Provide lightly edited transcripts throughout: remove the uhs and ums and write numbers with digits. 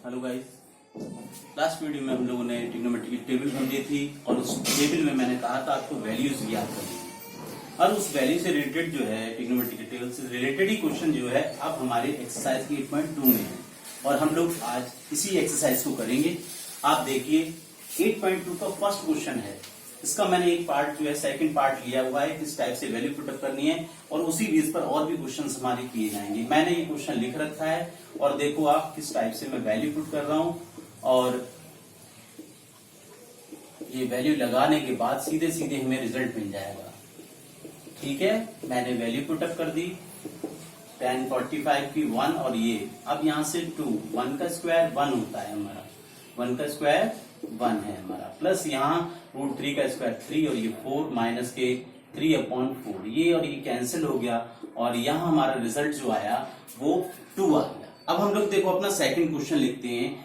Hello guys, last video में हम लोगों ने ट्रिग्नोमेट्री की टेबल बन दी थी और उस टेबल में मैंने कहा था आपको वैल्यूज याद करनी और उस वैल्यू से रिलेटेड जो है ट्रिग्नोमेट्री की टेबल से रिलेटेड ही क्वेश्चन जो है अब हमारे एक्सरसाइज की 8.2 में है और हम लोग आज इसी एक्सरसाइज को करेंगे। आप देखिए 8.2 का फर्स्ट क्वेश्चन है। इसका मैंने एक पार्ट जो है सेकंड पार्ट लिया हुआ है, किस टाइप से वैल्यू पुटअप करनी है और उसी बेस पर और भी क्वेश्चंस हमारे किए जाएंगे। मैंने ये क्वेश्चन लिख रखा है और देखो आप किस टाइप से मैं वैल्यू पुट कर रहा हूं और ये वैल्यू लगाने के बाद सीधे सीधे हमें रिजल्ट मिल जाएगा। ठीक है, मैंने वैल्यू पुटअप कर दी 1045 की 1 और ये अब यहां से 2 1 का स्क्वायर 1 होता है हमारा, 1 का स्क्वायर 1 है हमारा, प्लस यहाँ √3 का स्क्वायर 3 और ये 4 माइनस के 3/4 ये और ये कैंसिल हो गया और यहाँ हमारा रिजल्ट जो आया वो 2 आ गया। अब हम लोग देखो अपना सेकंड क्वेश्चन लिखते हैं।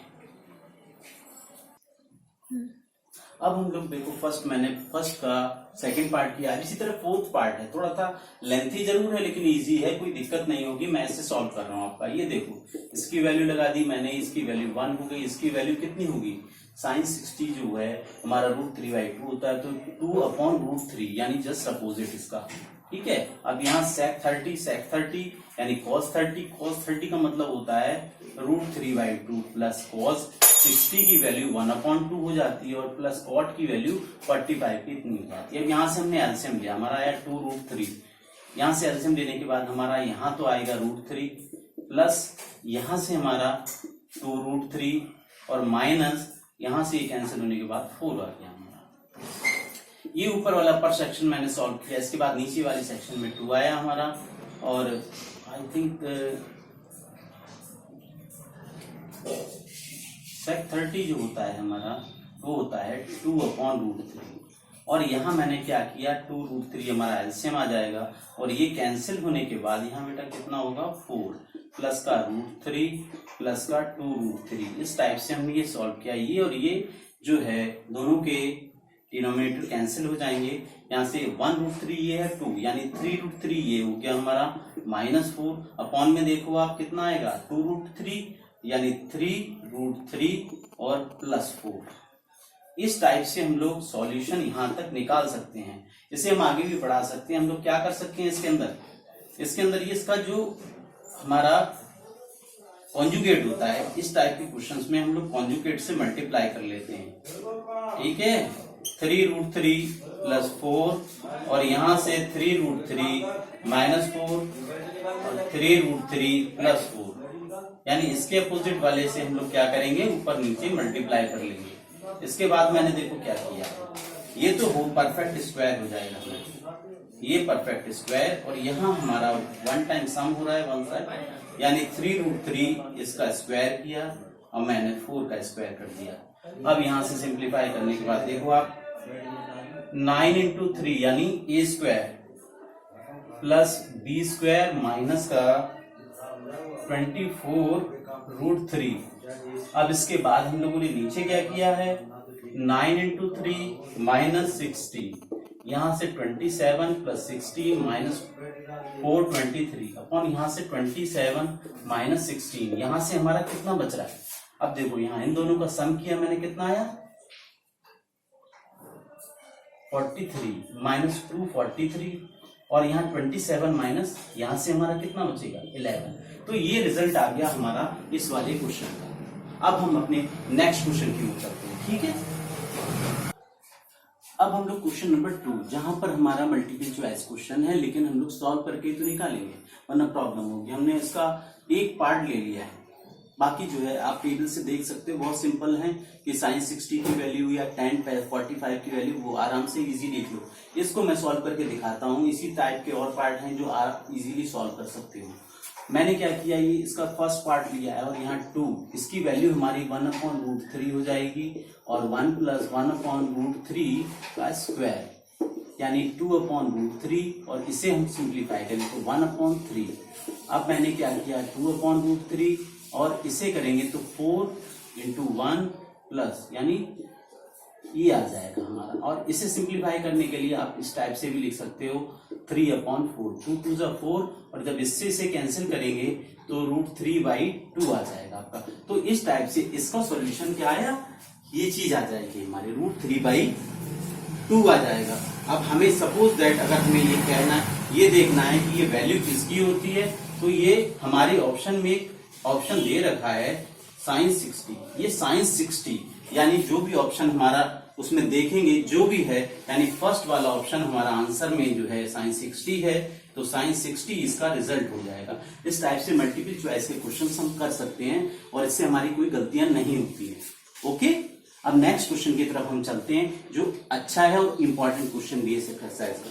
अब हम लोग देखो मैंने फर्स्ट का सेकंड पार्ट किया, इसी तरह फोर्थ पार्ट है, थोड़ा सा लेंथी जरूर है लेकिन इजी है, कोई दिक्कत नहीं होगी। मैं ऐसे सॉल्व कर रहा हूं आपका। ये देखो इसकी वैल्यू लगा दी मैंने, इसकी वैल्यू 1 हो गई, इसकी वैल्यू कितनी होगी sin 60 जो है हमारा √3/2 होता है तो 2/√3 यानी जस्ट अपोजिट इसका। ठीक है, अब यहाँ sec 30 यानी cos 30 का मतलब होता है √3/2 प्लस cos 60 की वैल्यू 1/2 हो जाती है और प्लस cot की वैल्यू 45 की इतनी हो जाती है। अब यहाँ से हमने एलसीएम लिया, हमारा आया 2√3, यहाँ से एलसीएम लेने के बाद हमारा यहाँ तो आएगा √3 प्लस यहाँ से हमारा 2√3 और माइनस यहां से ये कैंसिल होने के बाद 4 आ गया हमारा। ये ऊपर वाला पर सेक्शन मैंने सॉल्व किया, इसके बाद नीचे वाले सेक्शन में 2 आया हमारा और आई थिंक sec 30 जो होता है हमारा वो होता है 2/√3 और यहाँ मैंने क्या किया 2√3 हमारा एलसीएम आ जाएगा और ये कैंसिल होने के बाद यहाँ बेटा कितना होगा 4 प्लस का √3 प्लस का 2√3। इस टाइप से हमने ये सॉल्व किया। ये और ये जो है दोनों के डिनोमिनेटर कैंसिल हो जाएंगे, यहाँ से 1√3 ये है 2 यानी 3√3 ये हो गया हमारा -4 अपॉन में देखो आप कितना आएगा 2√3 यानी 3√3 और +4। इस टाइप से हम लोग सॉल्यूशन यहां तक निकाल सकते हैं। इसे हम आगे भी बढ़ा सकते हैं। हम लोग क्या कर सकते हैं इसके अंदर ये इसका जो हमारा कॉन्जुगेट होता है, इस टाइप के क्वेश्चंस में हम लोग कॉन्जुगेट से मल्टीप्लाई कर लेते हैं। ठीक है, 3√3 + 4 और यहां से 3√3 -4 और 3√3 + 4 यानी इसके अपोजिट वाले से हम लोग क्या करेंगे ऊपर नीचे मल्टीप्लाई कर लेंगे। इसके बाद मैंने देखो क्या किया, ये तो हो परफेक्ट स्क्वायर हो जाएगा, ये परफेक्ट स्क्वायर और यहाँ हमारा 1 टाइम सम हो रहा है 1 साइड यानी 3√3 इसका स्क्वायर किया और मैंने 4 का स्क्वायर कर दिया। अब यहाँ से सिंप्लीफाई करने के बाद देखो आप 9 × 3 यानी a² प्लस b² माइनस का 24√3। अब इसके बाद हम लोगों ने नीचे क्या किया है 9 × 3 -60 यहां से 27 + 16 -423 अपॉन यहां से 27 - 16 यहां से हमारा कितना बच रहा है। अब देखो यहां इन दोनों का सम किया मैंने, कितना आया 43 -243 और यहाँ 27 माइनस यहां से हमारा कितना बचेगा 11। तो ये रिजल्ट आ गया हमारा इस वाले क्वेश्चन का। अब हम अपने नेक्स्ट क्वेश्चन की ओर चलते हैं। ठीक है, अब हम लोग क्वेश्चन नंबर 2 जहां पर हमारा मल्टीपल चॉइस क्वेश्चन है लेकिन हम लोग सॉल्व करके तो निकालेंगे वरना प्रॉब्लम होगी। हमने इसका एक पार्ट ले लिया है, बाकी जो है आप टेबल से देख सकते हो बहुत सिंपल है कि sin 60 की वैल्यू या tan 45 की वैल्यू वो आराम से इजी देख लो। इसको मैं सॉल्व करके दिखाता हूँ। इसी टाइप के और पार्ट हैं जो आप इजीली सॉल्व कर सकते हो। मैंने क्या किया, ये इसका फर्स्ट पार्ट लिया है और यहाँ 2 इसकी वैल्यू हमारी 1/√3 हो जाएगी और 1 + 1/√3 का स्क्वायर यानी 2/√3 और इसे हम सिंप्लीफाई करें तो 1/3। अब मैंने क्या किया 2/√3 और इसे करेंगे तो 4 × 1 प्लस यानी ये आ जाएगा हमारा। और इसे सिंप्लीफाई करने के लिए आप इस टाइप से भी लिख सकते हो 3/4, 2 2 जा 4, और जब इससे इसे कैंसिल करेंगे तो √3/2 आ जाएगा आपका। तो इस टाइप से इसका सॉल्यूशन क्या आया, ये चीज आ जाएगी हमारे √3/2 आ जाएगा। अब हमें सपोज दैट अगर हमें ये कहना, ये देखना है कि ये वैल्यू किसकी होती है, तो ये हमारे ऑप्शन में ऑप्शन दे रखा है sin 60, ये sin 60 यानी जो भी ऑप्शन हमारा उसमें देखेंगे जो भी है, यानी फर्स्ट वाला ऑप्शन हमारा आंसर में जो है sin 60 है, तो sin 60 इसका रिजल्ट हो जाएगा। इस टाइप से मल्टीपल चॉइस के क्वेश्चन हम कर सकते हैं और इससे हमारी कोई गलतियां नहीं होती है। ओके, अब नेक्स्ट क्वेश्चन की तरफ हम चलते हैं जो अच्छा है और इंपॉर्टेंट क्वेश्चन भी है इस एक्सरसाइज का।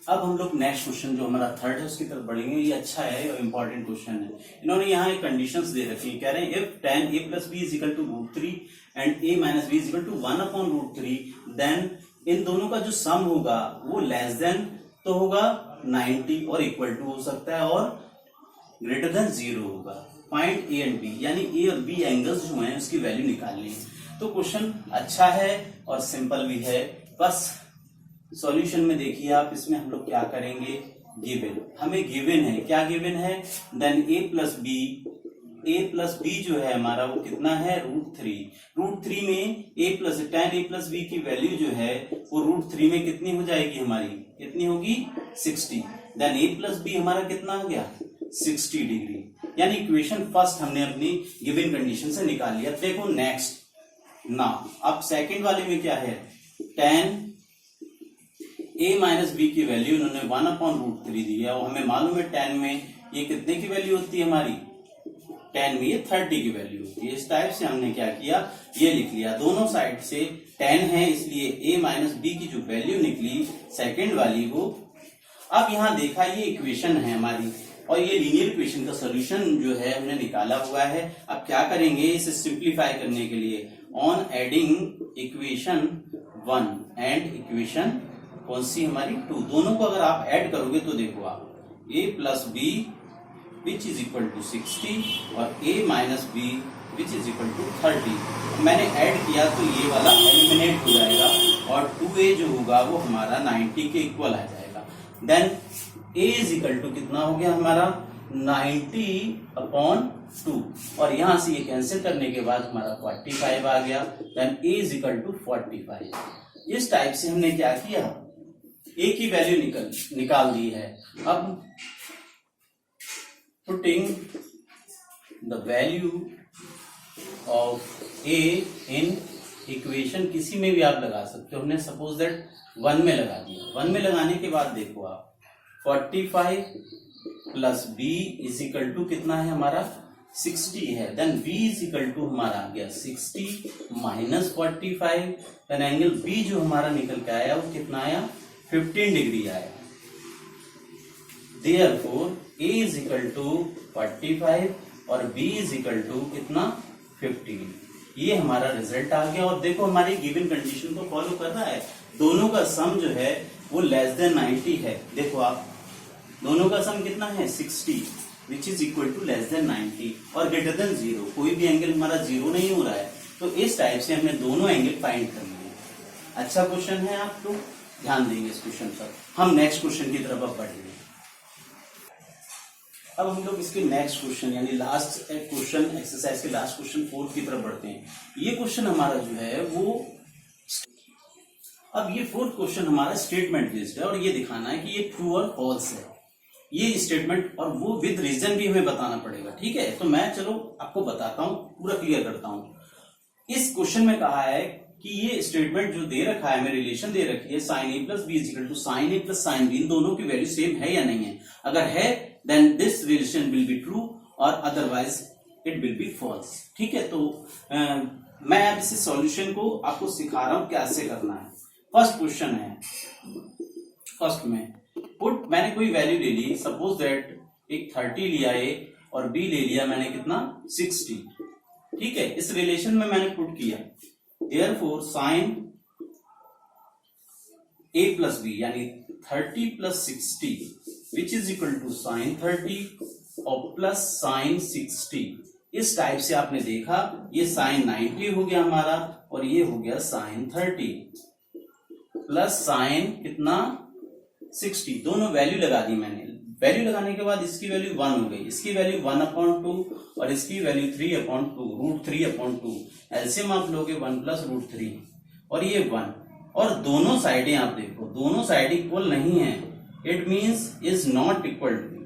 अब हम लोग नेक्स्ट क्वेश्चन जो हमारा थर्ड है उसकी तरफ बढ़ेंगे। ये अच्छा है और इंपॉर्टेंट क्वेश्चन है। इन्होंने यहाँ एक कंडीशंस दे रखी है, कह रहे हैं if tan a + b = √3 and a - b = 1/√3, then इन दोनों का जो सम होगा वो लेस देन तो होगा 90 और इक्वल टू हो सकता है और ग्रेटर देन 0 होगा। पॉइंट ए एंड बी यानी ए और बी एंगल्स जो हैं उसकी वैल्यू निकालनी है। तो क्वेश्चन अच्छा है और सिंपल भी है। बस सॉल्यूशन में देखिए आप, इसमें हम लोग क्या करेंगे, गिवन हमें गिवन है, क्या गिवन है, देन a + b जो है हमारा वो कितना है √3 में tan a + b की वैल्यू जो है वो √3 में कितनी हो जाएगी हमारी, कितनी होगी 60, देन a + b हमारा कितना हो गया 60 डिग्री। यानी इक्वेशन फर्स्ट हमने अपनी गिवन कंडीशन से निकाल लिया। देखो नेक्स्ट ना, अब सेकंड वाले में क्या है, tan a - b की वैल्यू इन्होंने 1/√3 दी है और हमें मालूम है tan में ये कितने की वैल्यू होती है हमारी, tan में ये 30 की वैल्यू होती है। इस टाइप से हमने क्या किया, ये लिख लिया, दोनों साइड से tan है इसलिए a - b की जो वैल्यू निकली सेकंड वाली वो। अब यहाँ देखा ये इक्वेशन है हमारी और ये लीनियर इक्वेशन का सॉल्यूशन जो है हमने निकाला हुआ है। अब क्या करेंगे इसे सिंप्लीफाई करने के लिए, on adding equation 1 and equation कौन सी हमारी 2, दोनों को अगर आप ऐड करोगे तो देखो आप a + b which is equal to 60 और a - b which is equal to 30। मैंने ऐड किया तो ये वाला एलिमिनेट हो जाएगा और 2a जो होगा वो हमारा 90 के इक्वल आ जाएगा। Then a is equal to कितना हो गया हमारा 90/2 और यहां से ये कैंसिल करने के बाद हमारा 45 आ गया। Then a is equal to 45। इस टाइप से हमने क्या किया, a की वैल्यू निकाल दी है। अब putting the value of a in equation, किसी में भी आप लगा सकते हो, हमने सपोज दैट 1 में लगा दिया। 1 में लगाने के बाद देखो आप 45 + b इज इक्वल टू कितना है हमारा 60 है। Then b is equal to हमारा आ गया 60 - 45। देन एंगल b जो हमारा निकल के आया वो कितना आया 15 डिग्री आया। Therefore a is equal to 45 और b इज इक्वल टू कितना 15। ये हमारा रिजल्ट आ गया और देखो हमारी गिवन कंडीशन को फॉलो कर रहा है। दोनों का सम जो है वो लेस देन 90 है। देखो आप दोनों का सम कितना है 60 which is equal to less than 90 और ग्रेटर देन 0। कोई भी एंगल हमारा 0 नहीं हो रहा है, तो इस टाइप से हमने दोनों एंगल फाइंड कर लिए। अच्छा क्वेश्चन है, आप लोग ध्यान देंगे इस क्वेश्चन पर। हम नेक्स्ट क्वेश्चन की तरफ अब बढ़ेंगे। अब हम लोग इसके नेक्स्ट क्वेश्चन यानी लास्ट क्वेश्चन एक्सरसाइज के लास्ट क्वेश्चन 4 की तरफ बढ़ते हैं। ये क्वेश्चन हमारा जो है वो, अब ये 4th क्वेश्चन हमारा स्टेटमेंट बेस्ड है और ये दिखाना है कि ये ट्रू और फॉल्स है ये स्टेटमेंट, और वो विद रीजन भी हमें बताना पड़ेगा। ठीक है, तो मैं चलो आपको बताता हूं, पूरा क्लियर करता हूं। इस क्वेश्चन में कहा है कि ये स्टेटमेंट जो दे रखा है, हमें रिलेशन दे रखी है sin a + b is equal to sin a + sin b, इन दोनों की वैल्यू सेम है या नहीं है। अगर है then this relation will be true और otherwise it will be false. ठीक है, तो मैं अब इस सॉल्यूशन को आपको सिखा रहा हूं कैसे करना है। फर्स्ट क्वेश्चन है, फर्स्ट में पुट, मैंने कोई वैल्यू ले ली, सपोज दैट एक 30 लिया a और b ले लिया मैंने कितना 60। ठीक है, इस रिलेशन में मैंने पुट किया, therefore sin a + b यानी 30 + 60 which is equal to sin 30 और प्लस sin 60। इस टाइप से आपने देखा ये sin 90 हो गया हमारा और ये हो गया sin 30 प्लस साइन कितना 60, दोनों वैल्यू लगा दी मैंने। वैल्यू लगाने के बाद इसकी वैल्यू 1 हो गई, इसकी वैल्यू 1/2 और इसकी वैल्यू 3/2, √3/2। एलसीएम आप लोगे 1 + √3 और ये 1, और दोनों साइडें आप देखो, दोनों साइड इक्वल नहीं है, it means is not equal to,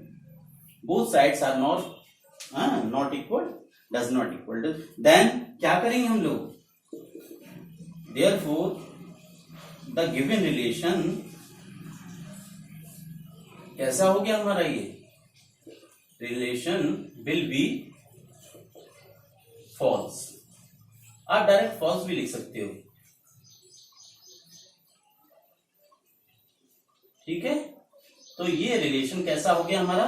both sides are not equal, does not equal to. Then क्या करेंगे हम लोग, देयरफॉर द गिवन रिलेशन कैसा हो गया हमारा, ये रिलेशन विल बी फॉल्स। आप डायरेक्ट फॉल्स भी लिख सकते हो, ठीक है। तो ये रिलेशन कैसा हो गया हमारा,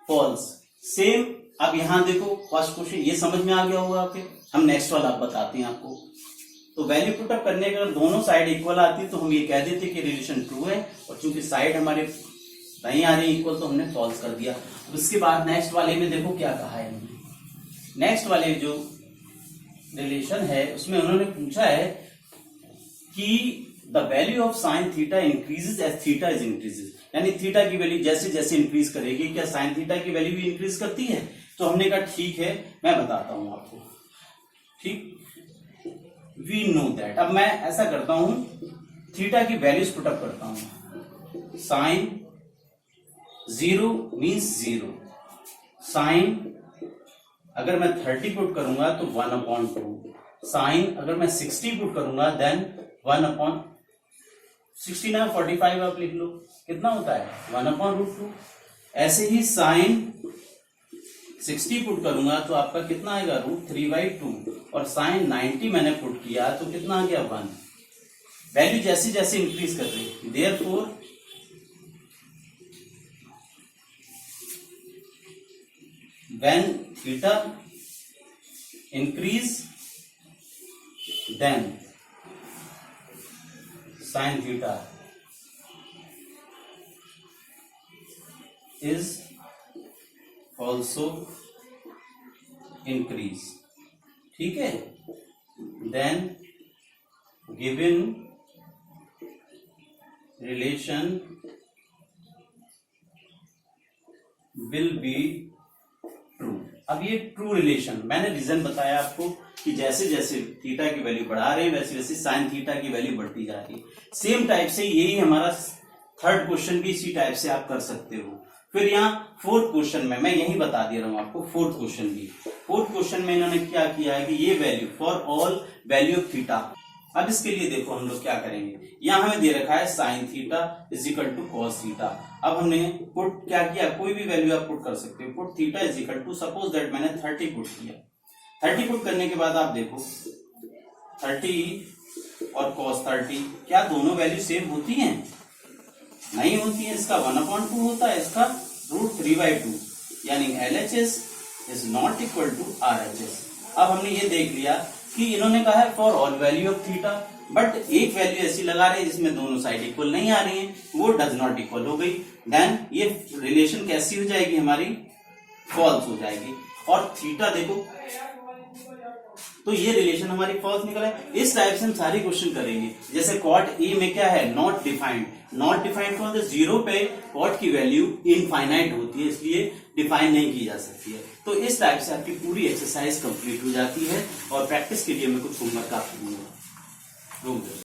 फॉल्स। सेम अब यहां देखो फर्स्ट क्वेश्चन, ये समझ में आ गया होगा आपके। हम नेक्स्ट वाला बताते हैं आपको। तो वैल्यू पुट अप करने के अगर दोनों साइड इक्वल आती तो हम ये कह देते कि रिलेशन ट्रू है, और चूंकि साइड हमारे नहीं आ रही इक्वल तो हमने फॉल्स कर दिया। अब इसके बाद नेक्स्ट वाले में देखो क्या कहा है हमने। नेक्स्ट वाले जो रिलेशन है उसमें उन्होंने पूछा है कि the value of sine theta increases as theta is increases, यानी थीटा की वैल्यू जैसे जैसे इंक्रीज करेगी, क्या साइन थीटा की वैल्यू भी इंक्रीज करती है? तो हमने कहा ठीक है, मैं बताता हूं आपको, ठीक, वी नो दैट। अब मैं ऐसा करता हूं, थीटा की वैल्यूज पुटअप करता हूं। साइन 0 मीन्स 0, साइन अगर मैं 30 पुट करूंगा तो 1/2, साइन अगर मैं 60 पुट करूंगा देन 1/16 ना 45 आप लिख लो, कितना होता है 1/√2। ऐसे ही साइन 60 पुट करूंगा तो आपका कितना आएगा √3/2, और साइन 90 मैंने पुट किया तो कितना आ गया 1। वैल्यू जैसे जैसे इंक्रीज कर रही, therefore when theta increase then sin theta is also increase, ठीक है। then given relation will be true. अब ये ट्रू रिलेशन, मैंने रीजन बताया आपको कि जैसे जैसे थीटा की वैल्यू बढ़ा रहे हैं वैसे वैसे साइन थीटा की वैल्यू बढ़ती जा रही है। सेम टाइप से यही हमारा थर्ड क्वेश्चन भी इसी टाइप से आप कर सकते हो। फिर यहाँ फोर्थ क्वेश्चन में मैं यही बता दे रहा हूं आपको, फोर्थ क्वेश्चन में इन्होंने क्या किया है कि ये value for all value of theta. अब इसके लिए देखो हम लोग क्या करेंगे, यहां हमें दे रखा है sine theta is equal to cos theta. अब हमने पुट क्या किया, कोई भी वैल्यू आप पुट कर सकते हो। Put theta is equal to, suppose that मैंने 30 पुट किया। 30 पुट करने के बाद आप देखो 30 और कॉस 30, क्या दोनों वैल्यू सेम होती हैं? नहीं होती है। इसका 1/2 होता है, इसका √3/2, यानी LHS is not equal to RHS। अब हमने ये देख लिया कि इन्होंने कहा है for all value of theta, but एक वैल्यू ऐसी लगा रहे हैं जिसमें दोनों साइड इक्वल नहीं आ रही हैं, वो डज नॉट इक्वल हो गई। देन ये रिलेशन कैसी हो जाएगी हमारी, फॉल्स हो जाएगी। और थीटा देखो तो ये रिलेशन हमारी फॉल्स निकला है। इस टाइप से हम सारे क्वेश्चन करेंगे। जैसे कॉट ए में क्या है, नॉट डिफाइंड। नॉट डिफाइंड कौन सा, 0 पे कॉट की वैल्यू इनफाइनाइट होती है, इसलिए डिफाइन नहीं की जा सकती है। तो इस टाइप से आपकी पूरी एक्सरसाइज कंप्लीट हो जाती है। और प्रैक्टिस के लिए मैं कुछ होमवर्क आप दूंगा।